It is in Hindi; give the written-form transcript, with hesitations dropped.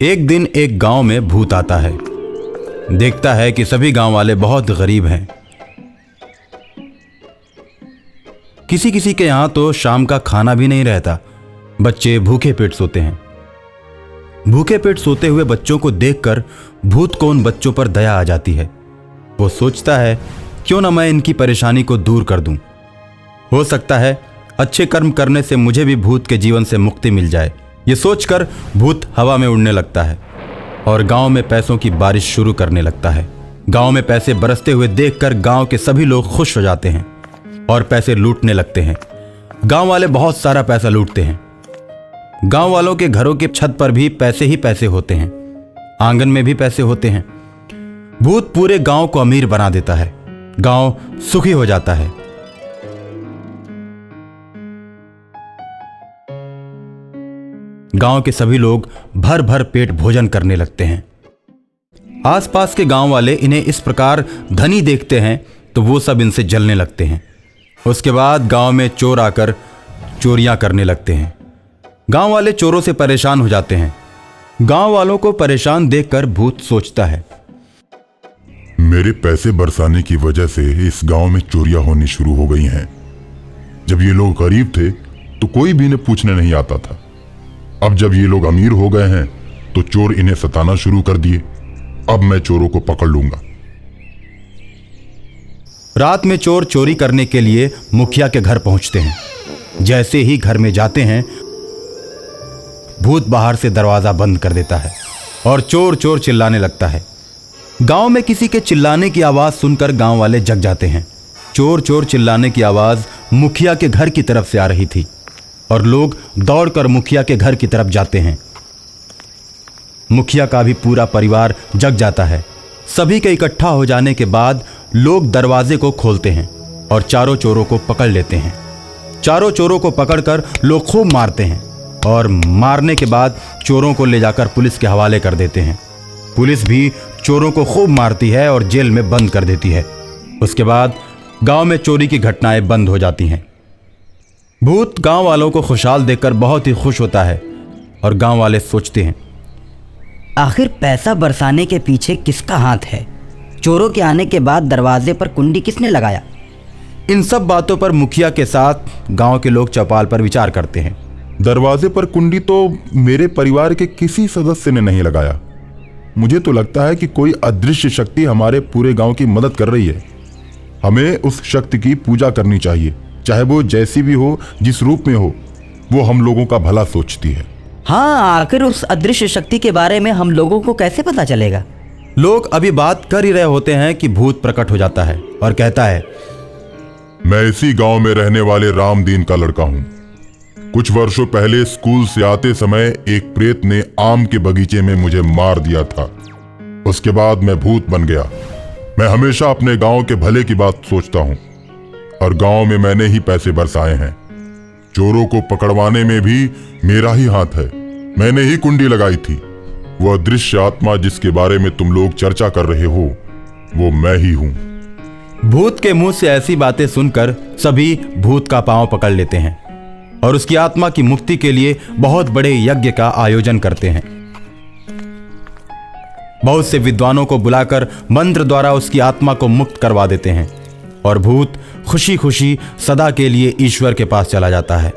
एक दिन एक गांव में भूत आता है। देखता है कि सभी गांव वाले बहुत गरीब हैं। किसी किसी के यहां तो शाम का खाना भी नहीं रहता। बच्चे भूखे पेट सोते हैं। भूखे पेट सोते हुए बच्चों को देखकर भूत को उन बच्चों पर दया आ जाती है। वो सोचता है क्यों ना मैं इनकी परेशानी को दूर कर दूं। हो सकता है अच्छे कर्म करने से मुझे भी भूत के जीवन से मुक्ति मिल जाए। ये सोचकर भूत हवा में उड़ने लगता है और गांव में पैसों की बारिश शुरू करने लगता है। गांव में पैसे बरसते हुए देखकर गांव के सभी लोग खुश हो जाते हैं और पैसे लूटने लगते हैं। गांव वाले बहुत सारा पैसा लूटते हैं। गांव वालों के घरों की छत पर भी पैसे ही पैसे होते हैं, आंगन में भी पैसे होते हैं। भूत पूरे गांव को अमीर बना देता है। गांव सुखी हो जाता है। गांव के सभी लोग भर भर पेट भोजन करने लगते हैं। आसपास के गांव वाले इन्हें इस प्रकार धनी देखते हैं तो वो सब इनसे जलने लगते हैं। उसके बाद गांव में चोर आकर चोरियां करने लगते हैं। गांव वाले चोरों से परेशान हो जाते हैं। गांव वालों को परेशान देखकर भूत सोचता है, मेरे पैसे बरसाने की वजह से इस गांव में चोरियां होनी शुरू हो गई हैं। जब ये लोग गरीब थे तो कोई भी इन्हें पूछने नहीं आता था। अब जब ये लोग अमीर हो गए हैं तो चोर इन्हें सताना शुरू कर दिए। अब मैं चोरों को पकड़ लूंगा। रात में चोर चोरी करने के लिए मुखिया के घर पहुंचते हैं। जैसे ही घर में जाते हैं भूत बाहर से दरवाजा बंद कर देता है और चोर चोर चिल्लाने लगता है। गांव में किसी के चिल्लाने की आवाज सुनकर गांव वाले जग जाते हैं। चोर चोर चिल्लाने की आवाज मुखिया के घर की तरफ से आ रही थी और लोग दौड़कर मुखिया के घर की तरफ जाते हैं। मुखिया का भी पूरा परिवार जग जाता है। सभी के इकट्ठा हो जाने के बाद लोग दरवाजे को खोलते हैं और चारों चोरों को पकड़ लेते हैं। चारों चोरों को पकड़कर लोग खूब मारते हैं और मारने के बाद चोरों को ले जाकर पुलिस के हवाले कर देते हैं। पुलिस भी चोरों को खूब मारती है और जेल में बंद कर देती है। उसके बाद गांव में चोरी की घटनाएं बंद हो जाती हैं। भूत गांव वालों को खुशहाल देखकर बहुत ही खुश होता है और गांव वाले सोचते हैं, आखिर पैसा बरसाने के पीछे किसका हाथ है? चोरों के आने के बाद दरवाजे पर कुंडी किसने लगाया? इन सब बातों पर मुखिया के साथ गांव के लोग चौपाल पर विचार करते हैं। दरवाजे पर कुंडी तो मेरे परिवार के किसी सदस्य ने नहीं लगाया। मुझे तो लगता है कि कोई अदृश्य शक्ति हमारे पूरे गांव की मदद कर रही है। हमें उस शक्ति की पूजा करनी चाहिए, चाहे वो जैसी भी हो, जिस रूप में हो। वो हम लोगों का भला सोचती है। हाँ, आखिर उस अदृश्य शक्ति के बारे में हम लोगों को कैसे पता चलेगा? लोग अभी बात कर ही रहे होते हैं कि भूत प्रकट हो जाता है और कहता है, मैं इसी गांव में रहने वाले रामदीन का लड़का हूं। कुछ वर्षों पहले स्कूल से आते समय एक प्रेत ने आम के बगीचे में मुझे मार दिया था। उसके बाद मैं भूत बन गया। मैं हमेशा अपने गांव के भले की बात सोचता हूं और गांव में मैंने ही पैसे बरसाए हैं। चोरों को पकड़वाने में भी मेरा ही हाथ है। मैंने ही कुंडी लगाई थी। वो अदृश्य आत्मा जिसके बारे में तुम लोग चर्चा कर रहे हो, वो मैं ही हूं। भूत के मुंह से ऐसी बातें सुनकर सभी भूत का पांव पकड़ लेते हैं और उसकी आत्मा की मुक्ति के लिए बहुत बड़े यज्ञ का आयोजन करते हैं। बहुत से विद्वानों को बुलाकर मंत्र द्वारा उसकी आत्मा को मुक्त करवा देते हैं और भूत खुशी खुशी सदा के लिए ईश्वर के पास चला जाता है।